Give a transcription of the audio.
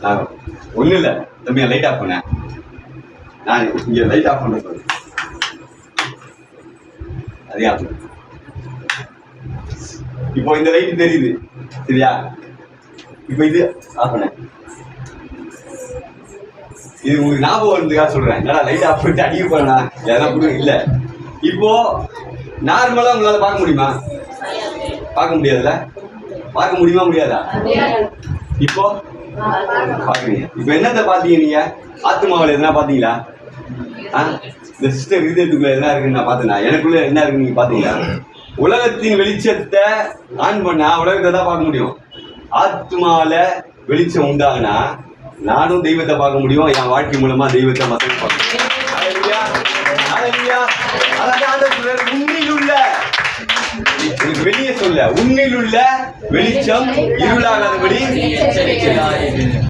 நான் ஒன்றும் இல்லை தம்பி, லைட் ஆஃப் பண்ணேன். நான் இங்கே லைட் ஆஃப் பண்ண சொல்லு. அதே ஆஃப். இப்போ இந்த லைட் தெரியுது சரியா? இப்போ இது ஆஃப் பண்ண. இது உங்களுக்கு ஞாபகம் வந்துக்கா சொல்றேன். என்னடா லைட் ஆஃப் பண்ணிட்டு அடிக்க போறேனா எதனா கூட இல்லை. இப்போ நார்மலா உங்களால பார்க்க முடியுமா? பார்க்க முடியாதுல்ல? பார்க்க முடியுமா முடியாதா? இப்போ பாக்குறீங்க. இப்ப என்னத்தை பாத்தீங்க நீங்க? ஆத்மாவில் எதனா பாத்தீங்களா? இந்த சிஸ்டர் ஹிருதயத்துக்குள்ள என்ன இருக்குன்னு நான் பார்த்தேனா? எனக்குள்ள என்ன இருக்குன்னு நீங்க பாத்தீங்களா? உலகத்தின் வெளிச்சத்தை ஆன் பண்ணா உலகத்தை தான் பார்க்க முடியும். ஆத்மாவில வெளிச்சம் உண்டாகுனா நானும் தெய்வத்தை பார்க்க முடியும். என் வாழ்க்கை மூலமா தெய்வத்தை மக்கள் பார்க்க முடியும். உன்னில் உள்ள வெளியே சொல்ல, உன்னில் உள்ள வெளிச்சம் இருளாகாதபடி